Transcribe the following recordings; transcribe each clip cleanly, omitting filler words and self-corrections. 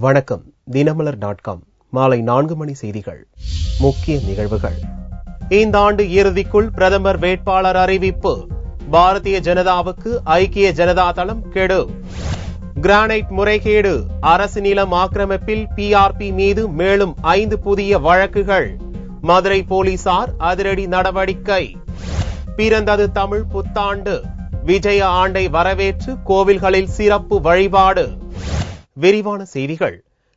வணக்கம். தினமலர்.com மாலை 4 மணி செய்திகள். முக்கிய நிகழ்வுகள். இந்த ஆண்டு இறுதிக்குள் பிரதமர் வேட்பாளர் அறிவிப்பு. பாரதிய ஜனதாவுக்கு ஐக்கிய ஜனதா தளம் கெடு. கிரானைட் முறைகேடு. அரசு நிலம் ஆக்கிரமிப்பில் PRP மீது மேலும் 5 புதிய வழக்குகள். மதுரை போலீசார் அதிரடி நடவடிக்கை. பிறந்தது தமிழ் புத்தாண்டு. விஜய ஆண்டை வரவேற்று கோவில்களில் சிறப்பு வழிபாடு. விரிவான செய்திகள்.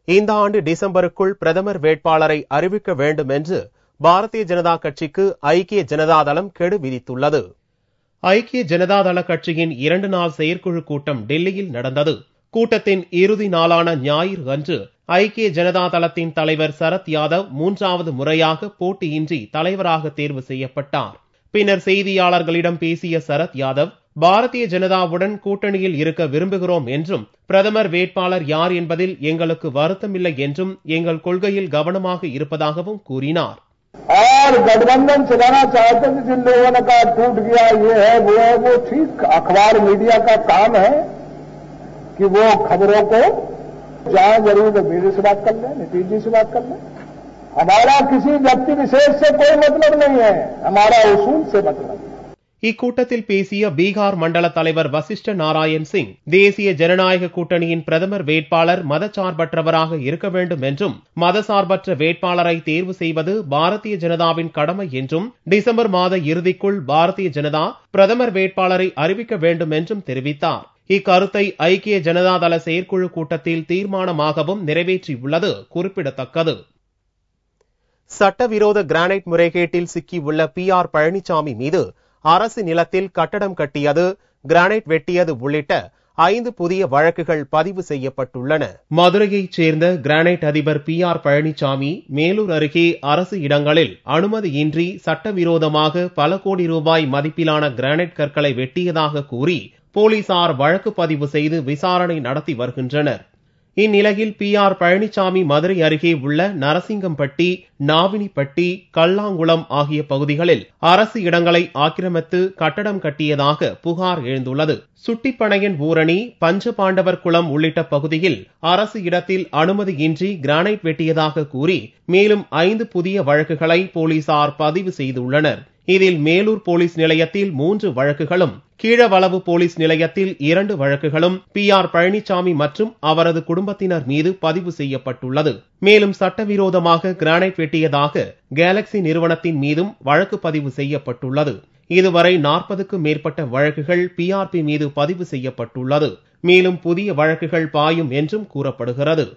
இந்த ஆண்டு டிசம்பருக்குள் பிரதமர் வேட்பாளரை அறிவிக்க வேண்டும் என்று பாரதிய ஜனதா கட்சிக்கு ஐக்கிய ஜனதா தளம் கெடு விதித்துள்ளது. ஐக்கிய ஜனதா தள கட்சியின் 2 நாள் செயற்குழு கூட்டம் டெல்லியில் நடந்தது. கூட்டத்தின் இறுதி நாளான ஞாயிறு அன்று ஐக்கிய ஜனதா தளத்தின் தலைவர் சரத் யாதவ் 3வது முறையாக போட்டியின்றி தலைவராக தேர்வு செய்யப்பட்டார். பின்னர் செய்தியாளர்களிடம் பேசிய சரத் யாதவ், பாரதிய ஜனதாவுடன் கூட்டணியில் இருக்க விரும்புகிறோம் என்றும் பிரதமர் வேட்பாளர் யார் என்பதில் எங்களுக்கு வருத்தமில்லை என்றும் எங்கள் கொள்கையில் கவனமாக இருப்பதாகவும் கூறினார். और गठबंधन चलाना चाहते थे, जिन लोगों ने कहा टूट गया, ये है वो है, वो ठीक अखबार मीडिया का काम है कि वो खबरों को जहां जरूर मेरे से बात कर लें, नीतीश जी से बात कर लें. हमारा किसी व्यक्ति विशेष से कोई मतलब नहीं है, हमारा उसूल से मतलब. இக்கூட்டத்தில் பேசிய பீகார் மண்டல தலைவர் வசிஷ்ட நாராயண் சிங், தேசிய ஜனநாயக கூட்டணியின் பிரதமர் வேட்பாளர் மதச்சார்பற்றவராக இருக்க வேண்டும் என்றும் மதசார்பற்ற வேட்பாளரை தேர்வு செய்வது பாரதிய ஜனதாவின் கடமை என்றும் டிசம்பர் மாத இறுதிக்குள் பாரதிய ஜனதா பிரதமர் வேட்பாளரை அறிவிக்க வேண்டும் என்றும் தெரிவித்தார். இக்கருத்தை ஐக்கிய ஜனதா தள செயற்குழு கூட்டத்தில் தீர்மானமாகவும் நிறைவேற்றியுள்ளது குறிப்பிடத்தக்கது. சட்டவிரோத கிரானைட் முறைகேட்டில் சிக்கியுள்ள PR பழனிசாமி மீது அரசு நிலத்தில் கட்டடம் கட்டியது, கிரானைட் வெட்டியது உள்ளிட்ட 5 புதிய வழக்குகள் பதிவு செய்யப்பட்டுள்ளன. மதுரையைச் சேர்ந்த கிரானைட் அதிபர் PR பழனிசாமி மேலூர் அருகே அரசு இடங்களில் அனுமதியின்றி சட்டவிரோதமாக பல கோடி ரூபாய் மதிப்பிலான கிரானைட் கற்களை வெட்டியதாக கூறி போலீசார் வழக்கு பதிவு செய்து விசாரணை நடத்தி வருகின்றனர். இந்நிலையில் PR பழனிசாமி மதுரை அருகே உள்ள நரசிங்கம்பட்டி, நாவினிப்பட்டி, கல்லாங்குளம் ஆகிய பகுதிகளில் அரசு இடங்களை ஆக்கிரமித்து கட்டடம் கட்டியதாக புகார் எழுந்துள்ளது. சுட்டிப்பனையன் ஊரணி, பஞ்சபாண்டவர் குளம் உள்ளிட்ட பகுதியில் அரசு இடத்தில் அனுமதியின்றி கிரானைட் வெட்டியதாக கூறி மேலும் 5 புதிய வழக்குகளை போலீசார் பதிவு செய்துள்ளனர். இதில் மேலூர் போலீஸ் நிலையத்தில் 3 வழக்குகளும், கீழவளவு போலீஸ் நிலையத்தில் 2 வழக்குகளும் PR பழனிசாமி மற்றும் அவரது குடும்பத்தினர் மீது பதிவு செய்யப்பட்டுள்ளது. மேலும் சட்டவிரோதமாக கிரானைட் வெட்டியதாக கேலக்சி நிறுவனத்தின் மீதும் வழக்கு பதிவு செய்யப்பட்டுள்ளது. இதுவரை 40க்கும் மேற்பட்ட வழக்குகள் PRP மீது பதிவு செய்யப்பட்டுள்ளது. மேலும் புதிய வழக்குகள் பாயும் என்றும் கூறப்படுகிறது.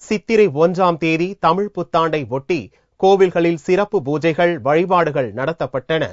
சித்திரை 1ஆம் தேதி தமிழ் புத்தாண்டை ஒட்டி கோவில்களில் சிறப்பு பூஜைகள், வழிபாடுகள் நடத்தப்பட்டன.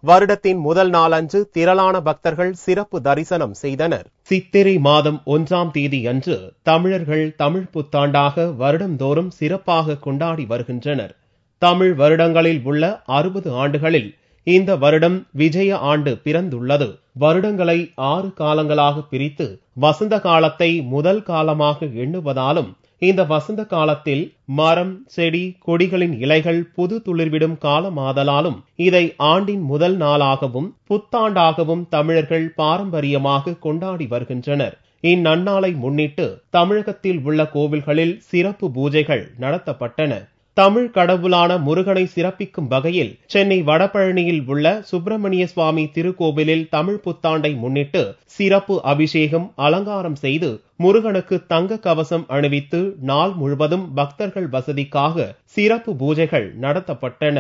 வருடத்தின் முதல் நாளன்று திரளான பக்தர்கள் சிறப்பு தரிசனம் செய்தனர். சித்திரை மாதம் 1ஆம் தேதி அன்று தமிழர்கள் தமிழ் புத்தாண்டாக வருடந்தோறும் சிறப்பாக கொண்டாடி வருகின்றனர். தமிழ் வருடங்களில் உள்ள 60 ஆண்டுகளில் இந்த வருடம் விஜய ஆண்டு பிறந்துள்ளது. வருடங்களை 6 காலங்களாக பிரித்து வசந்த காலத்தை முதல் காலமாக எண்ணுவதாலும் இந்த வசந்த காலத்தில் மரம், செடி, கொடிகளின் இலைகள் புது துளிர்விடும் காலமாதலாலும் இதை ஆண்டின் முதல் நாளாகவும் புத்தாண்டாகவும் தமிழர்கள் பாரம்பரியமாக கொண்டாடி வருகின்றனர். இந்நன்னாளை முன்னிட்டு தமிழகத்தில் உள்ள கோவில்களில் சிறப்பு பூஜைகள் நடத்தப்பட்டன. தமிழ் கடவுளான முருகனை சிறப்பிக்கும் வகையில் சென்னை வடபழனியில் உள்ள சுப்பிரமணிய சுவாமி திருக்கோவிலில் தமிழ் புத்தாண்டை முன்னிட்டு சிறப்பு அபிஷேகம், அலங்காரம் செய்து முருகனுக்கு தங்க கவசம் அணிவித்து நாள் முழுவதும் பக்தர்கள் வசதிக்காக சிறப்பு பூஜைகள் நடத்தப்பட்டன.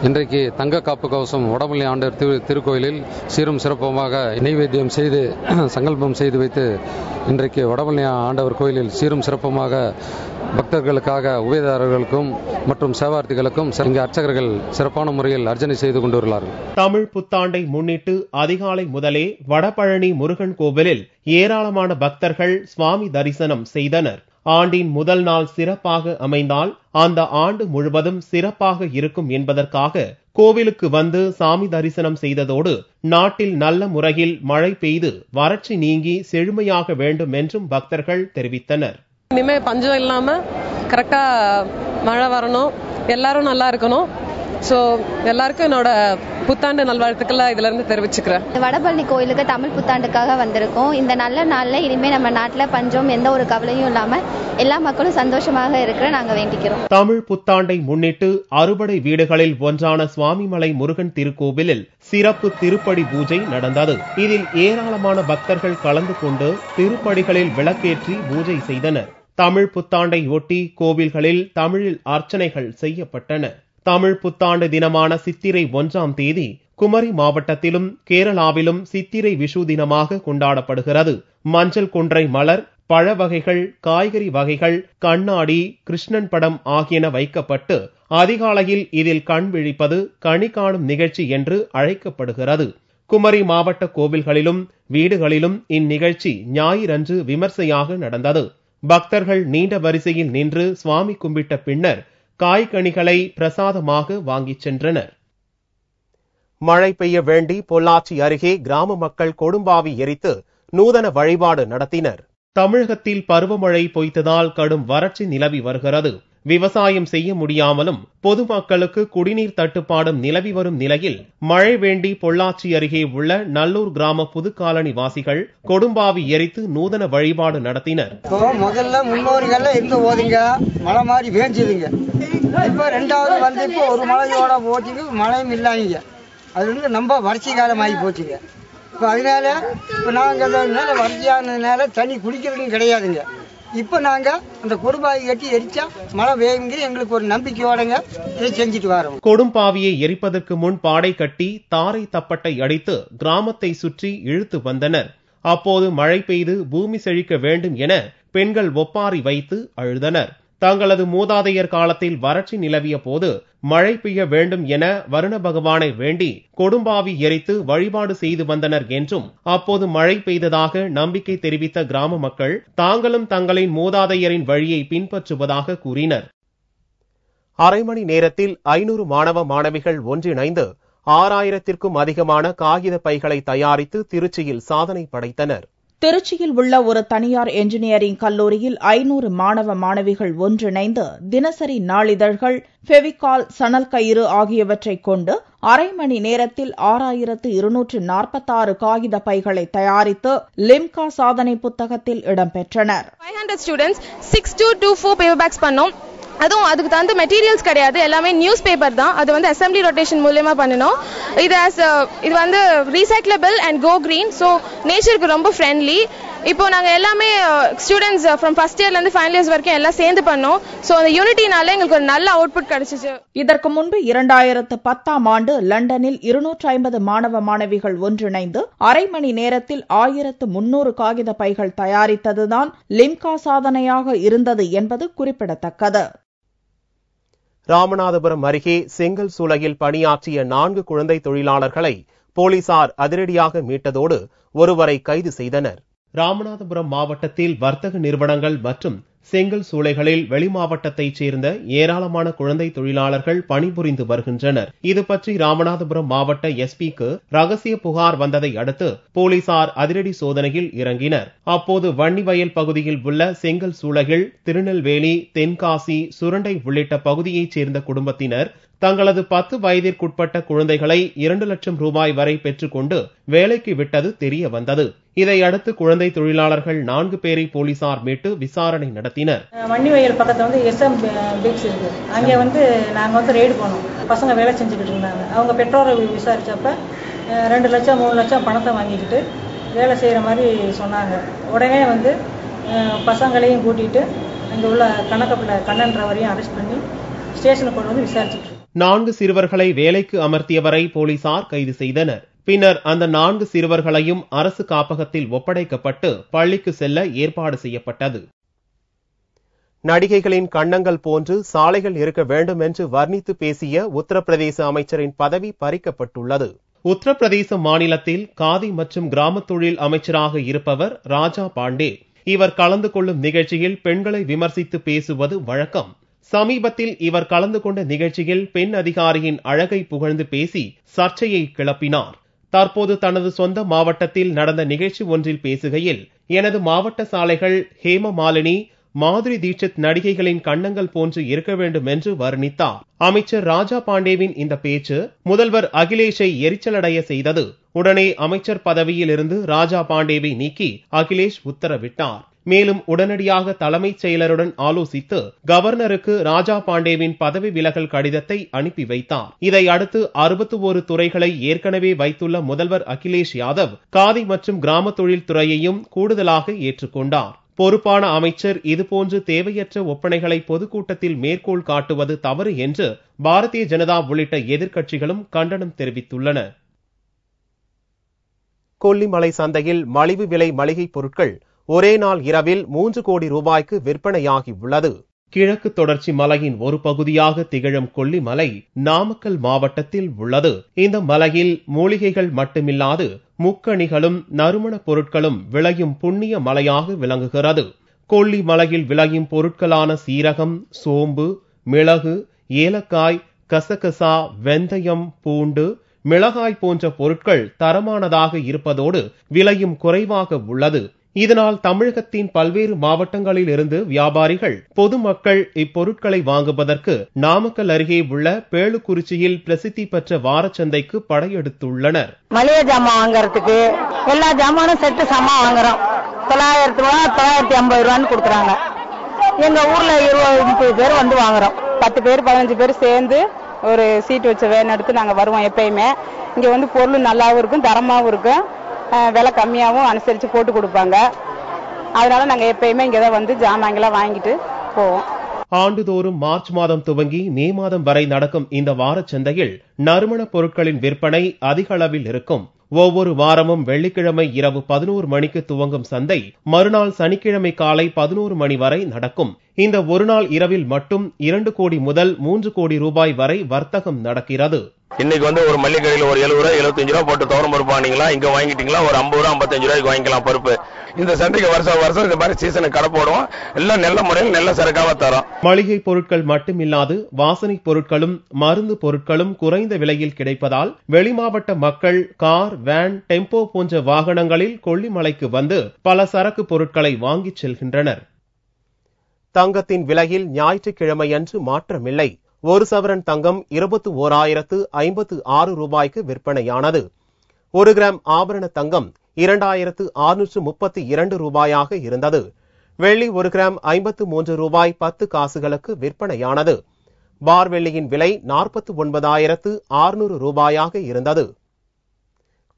இன்றைக்கு தங்க காப்பு கவசம் வடபழனி ஆண்டவர் திருக்கோயிலில் சீரும் சிறப்புமாக நெய்வேத்தியம் செய்து சங்கல்பம் செய்து வைத்து இன்றைக்கு வடபழனி ஆண்டவர் கோயிலில் சீரும் சிறப்புமாக பக்தர்களுக்காக உபயதாரர்களுக்கும் மற்றும் சேவார்த்திகளுக்கும் இங்கு அர்ச்சகர்கள் சிறப்பான முறையில் அர்ச்சனை செய்து கொண்டுள்ளார்கள். தமிழ் புத்தாண்டை முன்னிட்டு அதிகாலை முதலே வடபழனி முருகன் கோவிலில் ஏராளமான பக்தர்கள் சுவாமி தரிசனம் செய்தனர். ஆண்டின் முதல் நாள் சிறப்பாக அமைந்தால் அந்த ஆண்டு முழுவதும் சிறப்பாக இருக்கும் என்பதற்காக கோவிலுக்கு வந்து சாமி தரிசனம் செய்ததோடு நாட்டில் நல்ல முறையில் மழை பெய்து வறட்சி நீங்கி செழுமையாக வேண்டும் என்றும் பக்தர்கள் தெரிவித்தனர். இனிமே பஞ்சம் இல்லாம கரெக்டா மழை வரணும், எல்லாரும் நல்லா இருக்கணும். ஸோ எல்லாருக்கும் என்னோட புத்தாண்டு நல்வாழ்த்துக்களை இதுல இருந்து தெரிவிச்சுக்கிறேன். வடபழனி கோயிலுக்கு தமிழ் புத்தாண்டுக்காக வந்திருக்கோம். இந்த நல்ல நாள்ல இனிமே நம்ம நாட்டில் பஞ்சம் எந்த ஒரு கவலையும் இல்லாம எல்லா மக்களும் சந்தோஷமாக இருக்கிற நாங்க வேண்டிக்கிறோம். தமிழ் புத்தாண்டை முன்னிட்டு அறுபடை வீடுகளில் ஒன்றான சுவாமிமலை முருகன் திருக்கோவிலில் சிறப்பு திருப்படி பூஜை நடந்தது. இதில் ஏராளமான பக்தர்கள் கலந்து கொண்டு திருப்படிகளில் விளக்கேற்றி பூஜை செய்தனர். தமிழ் புத்தாண்டை ஒட்டி கோவில்களில் தமிழில் அர்ச்சனைகள் செய்யப்பட்டன. தமிழ் புத்தாண்டு தினமான சித்திரை 1ஆம் தேதி குமரி மாவட்டத்திலும் கேரளாவிலும் சித்திரை விஷு தினமாக கொண்டாடப்படுகிறது. மஞ்சள் கொன்றை மலர், பழ வகைகள், காய்கறி வகைகள், கண்ணாடி, கிருஷ்ணன் படம் ஆகியன வைக்கப்பட்டு அதிகாலையில் இதில் கண் விழிப்பது கனி காணும் நிகழ்ச்சி என்று அழைக்கப்படுகிறது. குமரி மாவட்ட கோவில்களிலும் வீடுகளிலும் இந்நிகழ்ச்சி ஞாயிறன்று விமர்சையாக நடந்தது. பக்தர்கள் நீண்ட வரிசையில் நின்று சுவாமி கும்பிட்ட பின்னர் காய்கனிகளை பிரசாதமாக வாங்கிச் சென்றனர். மழை பெய்ய வேண்டி பொள்ளாச்சி அருகே கிராம மக்கள் கொடும்பாவி எரித்து நூதன வழிபாடு நடத்தினர். தமிழகத்தில் பருவமழை பொய்த்ததால் கடும் வறட்சி நிலவி வருகிறது. விவசாயம் செய்ய முடியாமலும் பொதுமக்களுக்கு குடிநீர் தட்டுப்பாடும் நிலவி வரும் நிலையில் மழை வேண்டி பொள்ளாச்சி அருகே உள்ள நல்லூர் கிராம புதுக்காலனி வாசிகள் கொடும்பாவி எரித்து நூதன வழிபாடு நடத்தினர். முதல்ல முன்னோர்கள் இருந்து ஓதுங்க, மழை மாதிரி பேஞ்சுதுங்க. இப்ப ரெண்டாவது வந்து இப்போ ஒரு மழையோட போச்சுங்க, மழையும் இல்லாங்க. அது வந்து நம்ம வறட்சி காலம் ஆகி போச்சுங்க. இப்போ அதனால இப்போ நாங்கள் வறட்சியானதுனால தண்ணி குடிக்கிறதுக்கும் கிடையாதுங்க. இப்போ நாங்கள் அந்த கொடும்பாவி கட்டி எரிச்சா மழை பெய்யுங்கிற எங்களுக்கு ஒரு நம்பிக்கையோடங்க இதை செஞ்சுட்டு வரோம். கொடும்பாவியை எரிப்பதற்கு முன் பாடை கட்டி தாரை தப்பட்டை அடித்து கிராமத்தை சுற்றி இழுத்து வந்தனர். அப்போது மழை பெய்து பூமி செழிக்க வேண்டும் என பெண்கள் ஒப்பாரி வைத்து அழுதனர். தங்களது மூதாதையர் காலத்தில் வறட்சி நிலவிய போது மழை பெய்ய வேண்டும் என வருண பகவானை வேண்டி கொடும்பாவி எரித்து வழிபாடு செய்து வந்தனர் என்றும் அப்போது மழை பெய்ததாக நம்பிக்கை தெரிவித்த கிராம மக்கள் தாங்களும் தங்களின் மூதாதையரின் வழியை பின்பற்றுவதாக கூறினர். அரை மணி நேரத்தில் 500 மாணவ மாணவிகள் ஒன்றிணைந்து 6000க்கும் அதிகமான காகித பைகளை தயாரித்து திருச்சியில் சாதனை படைத்தனர். திருச்சியில் உள்ள ஒரு தனியார் என்ஜினியரிங் கல்லூரியில் 500 மாணவ மாணவிகள் ஒன்றிணைந்து தினசரி நாளிதழ்கள், ஃபெவிகால், சணல் கயிறு ஆகியவற்றை கொண்டு அரை மணி நேரத்தில் 6246 காகித பைகளை தயாரித்து லிம்கா சாதனை புத்தகத்தில் இடம்பெற்றனர். 500 ஸ்டூடெண்ட்ஸ் 6224 பேப்பர் பேக்ஸ் பண்ணோம். அதுவும் அதுக்கு தகுந்த மெட்டீரியல்ஸ் கிடையாது, எல்லாமே நியூஸ் பேப்பர் தான். அது வந்து அசம்பிளி ரொட்டேஷன் மூலமா பண்ணணும். இது வந்து recyclable and go green, so நேச்சருக்கு ரொம்ப ஃப்ரெண்ட்லி. இப்போ நாங்கள் எல்லாமே ஸ்டூடெண்ட்ஸ் ஃப்ரம் ஃபர்ஸ்ட் இயர்ல இருந்து ஃபைனல் இயர்ஸ் வரைக்கும் எல்லாம் சேர்ந்து பண்ணோம். ஸோ அந்த யூனிட்டினால எங்களுக்கு ஒரு நல்ல அவுட்புட் கிடைச்சிச்சு. இதற்கு முன்பு 2010ஆம் ஆண்டு லண்டனில் 250 மாணவ மாணவிகள் ஒன்றிணைந்து அரை மணி நேரத்தில் 1300 காகித பைகள் தயாரித்ததுதான் லிம்கா சாதனையாக இருந்தது என்பது குறிப்பிடத்தக்கது. ராமநாதபுரம் அருகே செங்கல் சூளையில் பணியாற்றிய 4 குழந்தை தொழிலாளர்களை போலீசார் அதிரடியாக மீட்டதோடு ஒருவரை கைது செய்தனர். ராமநாதபுரம் மாவட்டத்தில் வர்த்தக நிறுவனங்கள் மற்றும் செங்கல் சூளைகளில் வெளிமாவட்டத்தைச் சேர்ந்த ஏராளமான குழந்தை தொழிலாளர்கள் பணிபுரிந்து வருகின்றனர். இது பற்றி ராமநாதபுரம் மாவட்ட எஸ்பிக்கு ரகசிய புகார் வந்ததை அடுத்து போலீசார் அதிரடி சோதனையில் இறங்கினர். அப்போது வன்னிவயல் பகுதியில் உள்ள செங்கல் சூளையில் திருநெல்வேலி, தென்காசி, சுரண்டை உள்ளிட்ட பகுதியைச் சேர்ந்த குடும்பத்தினர் தங்களது 10 வயதிற்குட்பட்ட குழந்தைகளை 2 லட்சம் ரூபாய் வரை பெற்றுக்கொண்டு வேலைக்கு விட்டது தெரிய வந்தது. இதையடுத்து குழந்தை தொழிலாளர்கள் 4 பேரை போலீசார் மீட்டு விசாரணை நடத்தினர். வன்னிவயல் பக்கத்துல வந்து SM பீச் இருக்கு, அங்கே வந்து நாங்க ரெய்டு போனோம். பசங்க வேலை செஞ்சுக்கிட்டு இருந்தாங்க. அவங்க பெற்றோரை விசாரிச்சப்ப 2 லட்சம் 3 லட்சம் பணத்தை வாங்கிக்கிட்டு வேலை செய்யற மாதிரி சொன்னாங்க. உடனே வந்து பசங்களையும் கூட்டிட்டு அங்க உள்ள கணக்கப்பிள்ளை கண்ணன்றவரையும் அரெஸ்ட் பண்ணி ஸ்டேஷனுக்கு கொண்டு வந்து விசாரிச்சுட்டு 4 சிறுவர்களை வேலைக்கு அமர்த்தியவரை போலீசார் கைது செய்தனர். பின்னர் அந்த 4 சிறுவர்களையும் அரசு காப்பகத்தில் ஒப்படைக்கப்பட்டு பள்ளிக்கு செல்ல ஏற்பாடு செய்யப்பட்டது. நடிகைகளின் கன்னங்கள் போன்று சாலைகள் இருக்க வேண்டும் என்று வர்ணித்து பேசிய உத்தரப்பிரதேச அமைச்சரின் பதவி பறிக்கப்பட்டுள்ளது. உத்தரப்பிரதேச மாநிலத்தில் காதி மற்றும் கிராம தொழில் அமைச்சராக இருப்பவர் ராஜா பாண்டே. இவர் கலந்து கொள்ளும் நிகழ்ச்சியில் பெண்களை விமர்சித்து பேசுவது வழக்கம். சமீபத்தில் இவர் கலந்து கொண்ட நிகழ்ச்சியில் பெண் அதிகாரியின் அழகை புகழ்ந்து பேசி சர்ச்சையை கிளப்பினார். தற்போது தனது சொந்த மாவட்டத்தில் நடந்த நிகழ்ச்சி ஒன்றில் பேசுகையில், எனது மாவட்ட சாலைகள் ஹேமமாலினி, மாதுரி தீட்சித் நடிகைகளின் கன்னங்கள் போன்று இருக்க வேண்டும் என்று வர்ணித்தார். அமைச்சர் ராஜா பாண்டேவின் இந்த பேச்சு முதல்வர் அகிலேஷை எரிச்சலடைய செய்தது. உடனே அமைச்சர் பதவியில் இருந்து ராஜா பாண்டேவை நீக்கி அகிலேஷ் உத்தரவிட்டார். மேலும் உடனடியாக தலைமைச் செயலருடன் ஆலோசித்து கவர்னருக்கு ராஜா பாண்டேவின் பதவி விலகல் கடிதத்தை அனுப்பி வைத்தார். இதை அடுத்து 61 துறைகளை ஏற்கனவே வைத்துள்ள முதல்வர் அகிலேஷ் யாதவ் காதி மற்றும் கிராம தொழில் துறையையும் கூடுதலாக ஏற்றுக்கொண்டார். பொறுப்பான அமைச்சர் இதுபோன்று தேவையற்ற ஒப்பனைகளை பொதுக்கூட்டத்தில் மேற்கோள் காட்டுவது தவறு என்று பாரதிய ஜனதா உள்ளிட்ட எதிர்க்கட்சிகளும் கண்டனம் தெரிவித்துள்ளன. கொல்லிமலை சந்தையில் மலிவு விலை மளிகை பொருட்கள் ஒரே நாள் இரவில் 3 கோடி ரூபாய்க்கு விற்பனையாகி உள்ளது. கிழக்கு தொடர்ச்சி மலையின் ஒரு பகுதியாக திகழும் கொல்லிமலை நாமக்கல் மாவட்டத்தில் உள்ளது. இந்த மலையில் மூலிகைகள் மட்டுமில்லாது முக்கணிகளும் நறுமண பொருட்களும் விளையும் புண்ணிய மலையாக விளங்குகிறது. கொல்லிமலையில் விளையும் பொருட்களான சீரகம், சோம்பு, மிளகு, ஏலக்காய், கசகசா, வெந்தயம், பூண்டு, மிளகாய் போன்ற பொருட்கள் தரமானதாக இருப்பதோடு விலையும் குறைவாக உள்ளது. இதனால் தமிழகத்தின் பல்வேறு மாவட்டங்களில் இருந்து வியாபாரிகள், பொதுமக்கள் இப்பொருட்களை வாங்குவதற்கு நாமக்கல் அருகே உள்ள பேளுக்குறிச்சியில் பிரசித்தி பெற்ற வாரச்சந்தைக்கு படையெடுத்துள்ளனர். மளிகை ஜாமான் வாங்கறதுக்கு எல்லா ஜாமானும் செட்டு சாமான் வாங்குறோம். 900 ரூபா 950 ரூபான்னு கொடுக்குறாங்க. எங்க ஊர்ல 20-30 பேர் வந்து வாங்குறோம். 10 பேர் 15 பேர் சேர்ந்து ஒரு சீட் வச்ச வேன் எடுத்து நாங்க வருவோம். எப்பயுமே இங்க வந்து பொருள் நல்லாவும் இருக்கும், தரமாவும் இருக்கும், விலை கம்மியாகவும் அனுசரித்து போட்டு கொடுப்பாங்க. அதனால நாங்கள் எப்பயுமே இங்கே தான் வந்து ஜாமான்களாம் வாங்கிட்டு போவோம். ஆண்டுதோறும் மார்ச் மாதம் துவங்கி மே மாதம் வரை நடக்கும் இந்த வாரச்சந்தையில் நறுமண பொருட்களின் விற்பனை அதிக அளவில் இருக்கும். ஒவ்வொரு வாரமும் வெள்ளிக்கிழமை இரவு 11 மணிக்கு துவங்கும் சந்தை மறுநாள் சனிக்கிழமை காலை 11 மணி வரை நடக்கும். இந்த ஒரு நாள் இரவில் மட்டும் 2 கோடி முதல் 3 கோடி ரூபாய் வரை வர்த்தகம் நடக்கிறது. இன்னைக்கு வந்து ஒரு மல்லிகை கடையில் ஒரு 70 ரூபாய் 75 ரூபாய் போட்டு துவரம் பருப்பு வாங்கிங்களா, இங்க வாங்கிட்டீங்களா ஒரு 50 ரூபாய் 55 ரூபாய்க்கு வாங்கிக்கலாம் பருப்பு. இந்த சந்தைக்கு வருஷம் இந்த மாதிரி சீசனுக்கு கடை போடுவோம். எல்லாம் நல்ல முறையில் நல்ல சரக்காக தரோம். மளிகை பொருட்கள் மட்டுமில்லாது வாசனை பொருட்களும் மருந்து பொருட்களும் குறைந்த விலையில் கிடைப்பதால் வெளிமாவட்ட மக்கள் கார், வேன், டெம்போ போன்ற வாகனங்களில் கொல்லிமலைக்கு வந்து பல சரக்கு பொருட்களை வாங்கிச் செல்கின்றனர். தங்கத்தின் விலையில் ஞாயிற்றுக்கிழமையன்று மாற்றமில்லை. 1 சவரன் தங்கம் 21,056 ரூபாய்க்கு விற்பனையானது. 1 கிராம் ஆபரண தங்கம் 2,632 ரூபாயாக இருந்தது. வெள்ளி 1 கிராம் 53 ரூபாய் 10 காசுகளுக்கு விற்பனையானது. பார் வெள்ளியின் விலை 49,600 ரூபாயாக இருந்தது.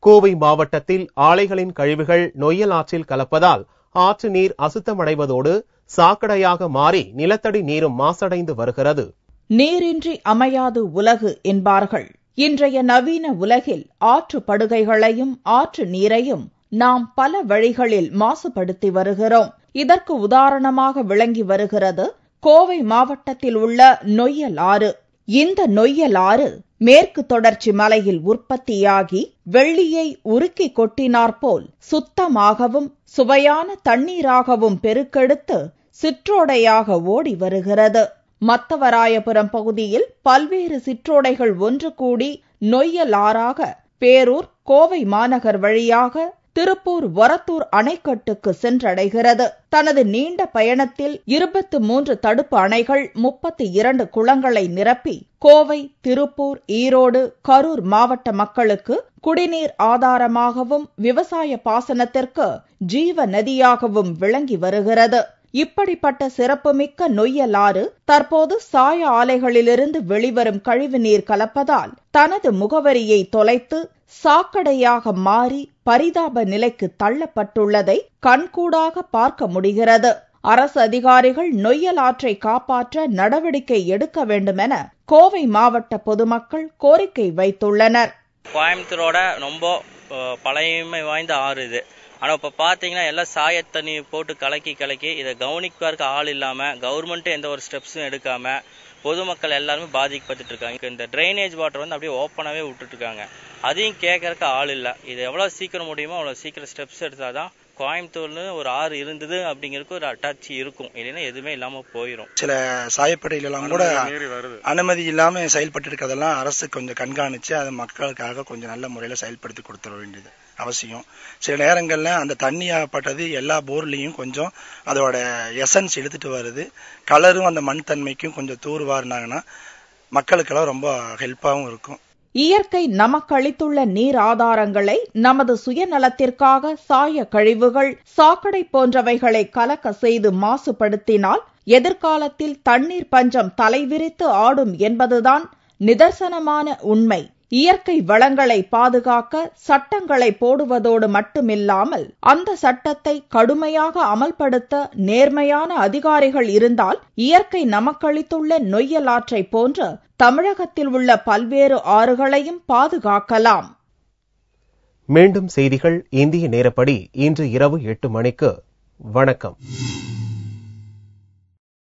கோவை மாவட்டத்தில் ஆலைகளின் கழிவுகள் நொய்யல் ஆற்றில் கலப்பதால் ஆற்று நீர் அசுத்தமடைவதோடு சாக்கடையாக மாறி நிலத்தடி நீரும் மாசடைந்து வருகிறது. நீரின்றி அமையாது உலகு என்பார்கள். இன்றைய நவீன உலகில் ஆற்று படுகைகளையும் ஆற்று நீரையும் நாம் பல வழிகளில் மாசுபடுத்தி வருகிறோம். இதற்கு உதாரணமாக விளங்கி வருகிறது கோவை மாவட்டத்தில் உள்ள நொய்யல் ஆறு. இந்த நொய்யல் ஆறு மேற்கு தொடர்ச்சி மலையில் உற்பத்தியாகி வெள்ளியை உருக்கி கொட்டினாற்போல் சுத்தமாகவும் சுவையான தண்ணீராகவும் பெருக்கெடுத்து சிற்றோடையாக ஓடி வருகிறது. மத்தவராயபுரம் பகுதியில் பல்வேறு சிற்றோடைகள் ஒன்று கூடி நொய்யல் ஆறாக பேரூர், கோவை மாநகர் வழியாக திருப்பூர், ஒரத்தூர் அணைக்கட்டுக்கு சென்றடைகிறது. தனது நீண்ட பயணத்தில் 23 தடுப்பு அணைகள், 32 குளங்களை நிரப்பி கோவை, திருப்பூர், ஈரோடு, கரூர் மாவட்ட மக்களுக்கு குடிநீர் ஆதாரமாகவும் விவசாய பாசனத்திற்கு ஜீவ நதியாகவும் விளங்கி வருகிறது. இப்படிப்பட்ட சிறப்புமிக்க நொய்யல் ஆறு தற்போது சாய ஆலைகளிலிருந்து வெளிவரும் கழிவுநீர் கலப்பதால் தனது முகவரியை தொலைத்து சாக்கடையாக மாறி பரிதாப நிலைக்கு தள்ளப்பட்டுள்ளதை கண்கூடாக பார்க்க முடிகிறது. அரசு அதிகாரிகள் நொய்யல் ஆற்றை காப்பாற்ற நடவடிக்கை எடுக்க வேண்டும் என கோவை மாவட்ட பொதுமக்கள் கோரிக்கை வைத்துள்ளனர். கோயம்புத்தூரோட ரொம்ப பழைமை வாய்ந்த ஆறு இது. ஆனால் இப்போ பார்த்தீங்கன்னா எல்லாம் சாய தண்ணி போட்டு கலக்கி இதை கவனிக்கிறதுக்கு ஆள் இல்லாமல் கவர்மெண்ட்டு எந்த ஒரு ஸ்டெப்ஸும் எடுக்காமல் பொதுமக்கள் எல்லாருமே பாதிக்கப்பட்டு இருக்காங்க. இந்த ட்ரைனேஜ் வாட்டர் வந்து அப்படியே ஓப்பனாகவே விட்டுட்டு இருக்காங்க. அதையும் கேட்கறதுக்கு ஆள் இல்லை. இது எவ்வளோ சீக்கிரம் முடியுமோ அவ்வளோ சீக்கிரம் ஸ்டெப்ஸ் எடுத்தால் தான் கோயம்புத்தூர்ல ஒரு ஆறு இருந்தது அப்படிங்கிறதுக்கு ஒரு அட்டாச்சி இருக்கும், இல்லைன்னா எதுவுமே இல்லாம போயிடும். சில சாயப்படையிலாம் கூட அனுமதி இல்லாம செயல்பட்டு இருக்கிறதெல்லாம் அரசு கொஞ்சம் கண்காணிச்சு அது மக்களுக்காக கொஞ்சம் நல்ல முறையில செயல்படுத்தி கொடுத்துட வேண்டியது அவசியம். சில நேரங்கள்ல அந்த தண்ணியாகப்பட்டது எல்லா போர்லயும் கொஞ்சம் அதோட எசன்ஸ் எடுத்துட்டு வருது, கலரும் அந்த மண் தன்மைக்கும் கொஞ்சம் தூர்வாருனாங்கன்னா மக்களுக்கெல்லாம் ரொம்ப ஹெல்ப்பாகவும் இருக்கும். இயற்கை நமக்கு அளித்துள்ள நீர் ஆதாரங்களை நமது சுயநலத்திற்காக சாய கழிவுகள், சாக்கடை போன்றவைகளை கலக்க செய்து மாசுபடுத்தினால் எதிர்காலத்தில் தண்ணீர் பஞ்சம் தலைவிரித்து ஆடும் என்பதுதான் நிதர்சனமான உண்மை. இயற்கை வளங்களை பாதுகாக்க சட்டங்களை போடுவதோடு மட்டுமில்லாமல் அந்த சட்டத்தை கடுமையாக அமல்படுத்த நேர்மையான அதிகாரிகள் இருந்தால் இயற்கை நமக்களித்துள்ள நொய்யலாற்றை போன்று தமிழகத்தில் உள்ள பல்வேறு ஆறுகளையும் பாதுகாக்கலாம். மீண்டும் செய்திகள் இந்திய நேரப்படி இன்று இரவு 8 மணிக்கு. வணக்கம்.